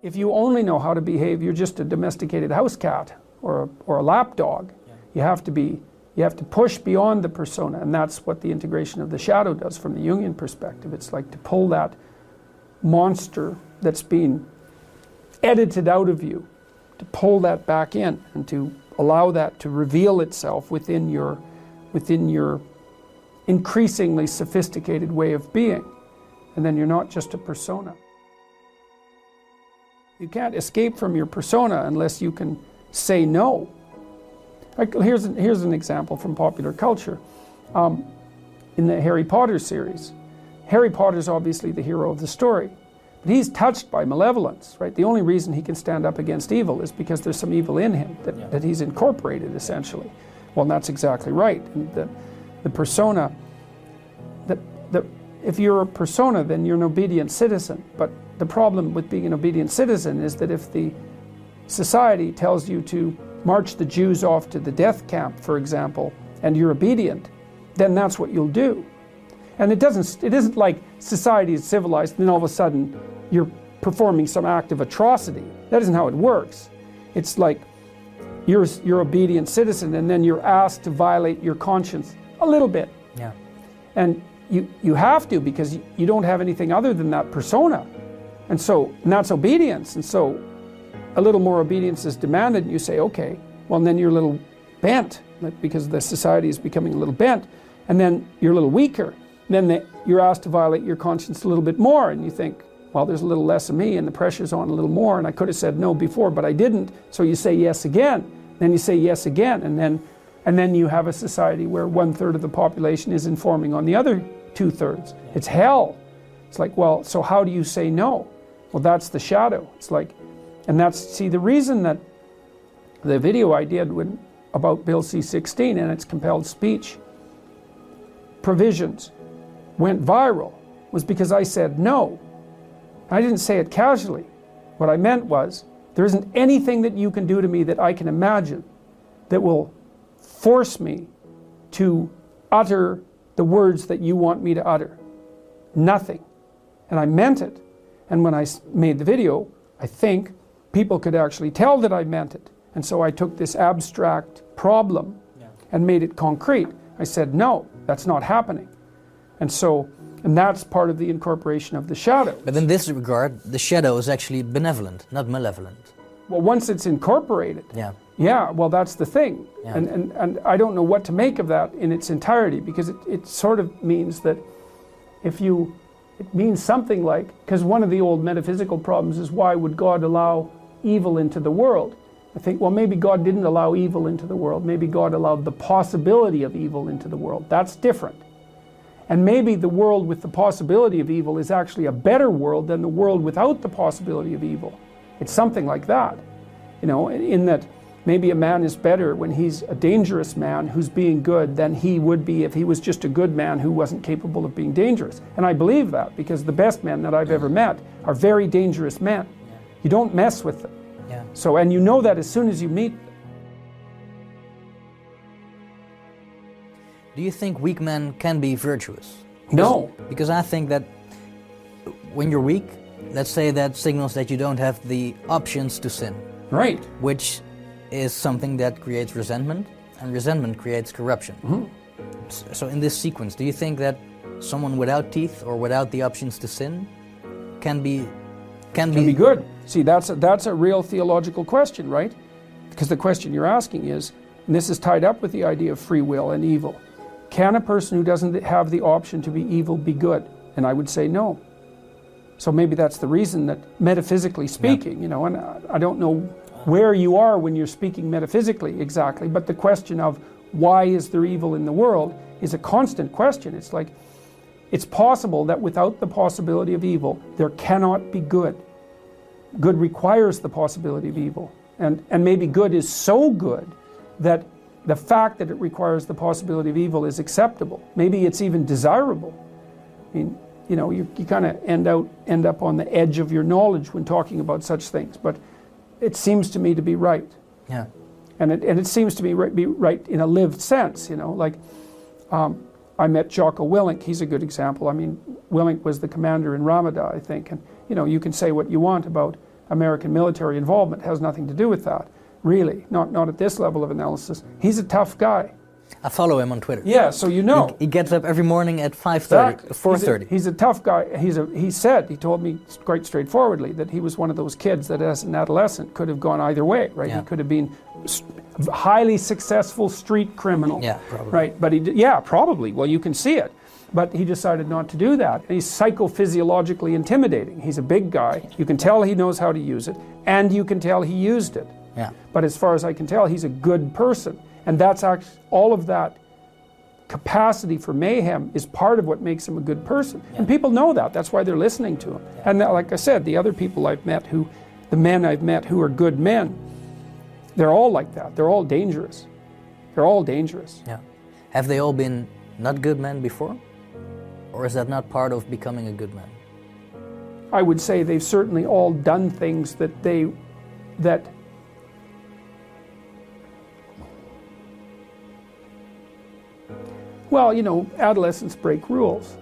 If you only know how to behave, you're just a domesticated house cat or a lap dog. Yeah. You have to push beyond the persona, and that's what the integration of the shadow does from the Jungian perspective. It's like to pull that monster that's been edited out of you, to pull that back in and to allow that to reveal itself within your increasingly sophisticated way of being. And then you're not just a persona. You can't escape from your persona unless you can say no. Like, here's an example from popular culture. In the Harry Potter series, Harry Potter's obviously the hero of the story, but he's touched by malevolence, right? The only reason he can stand up against evil is because there's some evil in him that he's incorporated, essentially. Well, and that's exactly right. And the persona, if you're a persona, then you're an obedient citizen. But the problem with being an obedient citizen is that if the society tells you to march the Jews off to the death camp, for example, and you're obedient, then that's what you'll do. And it isn't like society is civilized and then all of a sudden you're performing some act of atrocity. That isn't how it works. It's like you're obedient citizen and then you're asked to violate your conscience a little bit. Yeah. And you have to, because you don't have anything other than that persona. And that's obedience. And so a little more obedience is demanded, and you say, okay, well, and then you're a little bent, because the society is becoming a little bent, and then you're a little weaker. And then you're asked to violate your conscience a little bit more, and you think, well, there's a little less of me, and the pressure's on a little more, and I could have said no before, but I didn't, so you say yes again. Then you say yes again, and then you have a society where 1/3 of the population is informing on the other 2/3. It's hell. It's like, well, so how do you say no? Well, that's the shadow. It's like, and see, the reason that the video I did about Bill C-16 and its compelled speech provisions went viral was because I said no. I didn't say it casually. What I meant was, there isn't anything that you can do to me that I can imagine that will force me to utter the words that you want me to utter. Nothing. And I meant it. And when I made the video, I think people could actually tell that I meant it. And so I took this abstract problem and made it concrete. I said, no, that's not happening. And that's part of the incorporation of the shadow. But in this regard, the shadow is actually benevolent, not malevolent. Well, once it's incorporated, yeah, well, that's the thing. Yeah. And I don't know what to make of that in its entirety, because it sort of means that it means something like, because one of the old metaphysical problems is, why would God allow evil into the world? I think, well, maybe God didn't allow evil into the world. Maybe God allowed the possibility of evil into the world. That's different. And maybe the world with the possibility of evil is actually a better world than the world without the possibility of evil. It's something like that, in that maybe a man is better when he's a dangerous man who's being good than he would be if he was just a good man who wasn't capable of being dangerous. And I believe that, because the best men that I've ever met are very dangerous men. You don't mess with them. So, and you know that as soon as you meet them. Do you think weak men can be virtuous? No. Because I think that when you're weak, let's say that signals that you don't have the options to sin. Right. Which is something that creates resentment, and resentment creates corruption. Mm-hmm. So in this sequence, do you think that someone without teeth or without the options to sin can be good? See, that's a real theological question, right? Because the question you're asking is, and this is tied up with the idea of free will and evil, can a person who doesn't have the option to be evil be good? And I would say no. So maybe that's the reason that, metaphysically speaking, and I don't know where you are when you're speaking metaphysically exactly, but the question of why is there evil in the world is a constant question. It's like, it's possible that without the possibility of evil, there cannot be good. Good requires the possibility of evil. And maybe good is so good that the fact that it requires the possibility of evil is acceptable. Maybe it's even desirable. I mean, you kind of end up on the edge of your knowledge when talking about such things, but it seems to me to be right. Yeah. And it seems to be right in a lived sense, I met Jocko Willink. He's a good example. I mean, Willink was the commander in Ramada, I think, and you can say what you want about American military involvement. It has nothing to do with that, really. Not at this level of analysis. He's a tough guy. I follow him on Twitter. Yeah, so you know. He gets up every morning at 5:30, Exactly. 4:30. He's a tough guy. He told me quite straightforwardly that he was one of those kids that as an adolescent could have gone either way, right? Yeah. He could have been a highly successful street criminal. Yeah, probably. Right, but probably. Well, you can see it. But he decided not to do that. He's psychophysiologically intimidating. He's a big guy. You can tell he knows how to use it, and you can tell he used it. Yeah. But as far as I can tell, he's a good person. And that's actually, all of that capacity for mayhem is part of what makes him a good person. Yeah. And people know that. That's why they're listening to him. Yeah. And like I said, the other people I've met the men I've met who are good men, they're all like that. They're all dangerous. They're all dangerous. Yeah. Have they all been not good men before? Or is that not part of becoming a good man? I would say they've certainly all done things that well, adolescents break rules,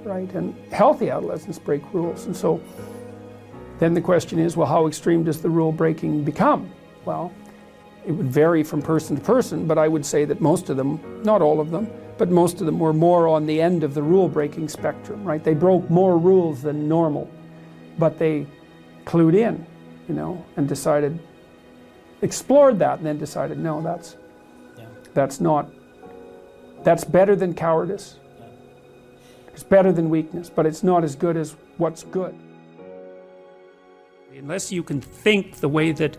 right? And healthy adolescents break rules. And so then the question is, well, how extreme does the rule breaking become? Well, it would vary from person to person, but I would say that most of them, not all of them, but most of them were more on the end of the rule-breaking spectrum, right? They broke more rules than normal, but they clued in, and explored that, and then decided, no, that's better than cowardice. Yeah. It's better than weakness, but it's not as good as what's good. Unless you can think the way that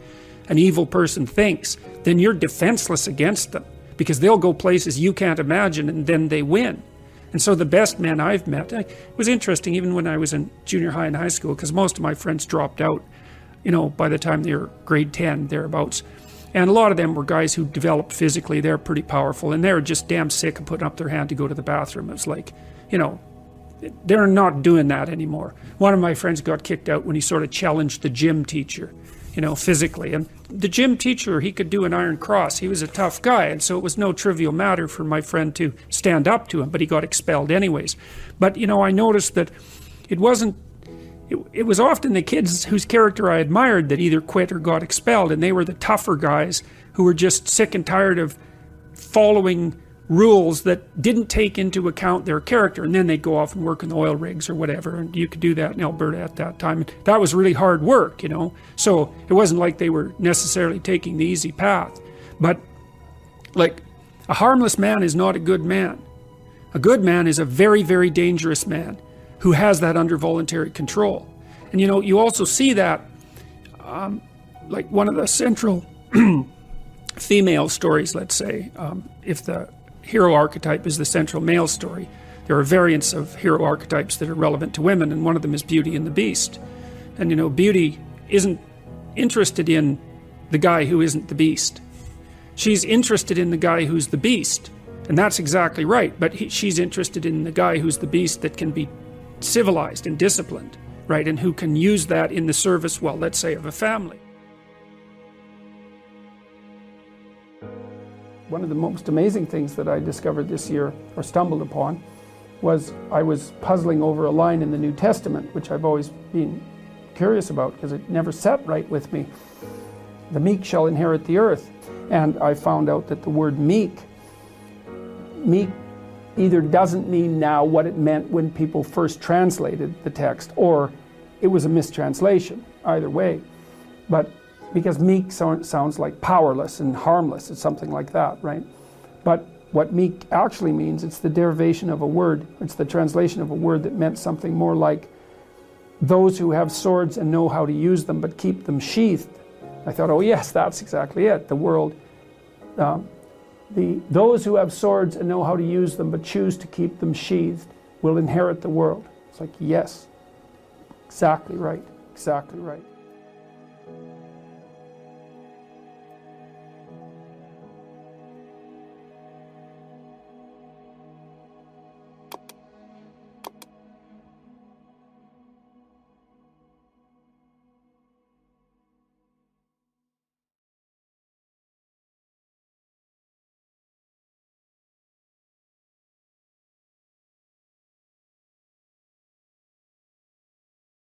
an evil person thinks, then you're defenseless against them, because they'll go places you can't imagine, and then they win. And so the best men I've met, it was interesting even when I was in junior high and high school, because most of my friends dropped out, by the time they were grade 10, thereabouts. And a lot of them were guys who developed physically. They're pretty powerful, and they were just damn sick of putting up their hand to go to the bathroom. It was like, they're not doing that anymore. One of my friends got kicked out when he sort of challenged the gym teacher, you know, physically. And the gym teacher, he could do an iron cross. He was a tough guy, and so it was no trivial matter for my friend to stand up to him, but he got expelled anyways. But, you know, I noticed that it wasn't, it was often the kids whose character I admired that either quit or got expelled, and they were the tougher guys who were just sick and tired of following rules that didn't take into account their character, and then they'd go off and work in the oil rigs or whatever, and you could do that in Alberta at that time. And that was really hard work, you know, so it wasn't like they were necessarily taking the easy path. But like, a harmless man is not a good man. A good man is a very, very dangerous man who has that under voluntary control. And you know, you also see that like one of the central female stories, let's say, if the hero archetype is the central male story, there are variants of hero archetypes that are relevant to women, and one of them is Beauty and the Beast. And you know, Beauty isn't interested in the guy who isn't the beast. She's interested in the guy who's the beast, and that's exactly right, but she's interested in the guy who's the beast that can be civilized and disciplined, right, and who can use that in the service, well, let's say, of a family. One of the most amazing things that I discovered this year, or stumbled upon, was I was puzzling over a line in the New Testament, which I've always been curious about because it never sat right with me. The meek shall inherit the earth. And I found out that the word meek either doesn't mean now what it meant when people first translated the text, or it was a mistranslation, either way. But because meek sounds like powerless and harmless, it's something like that, right? But what meek actually means, it's the derivation of a word, it's the translation of a word that meant something more like those who have swords and know how to use them but keep them sheathed. I thought, oh yes, that's exactly it. The world, those who have swords and know how to use them but choose to keep them sheathed will inherit the world. It's like, yes, exactly right, exactly right.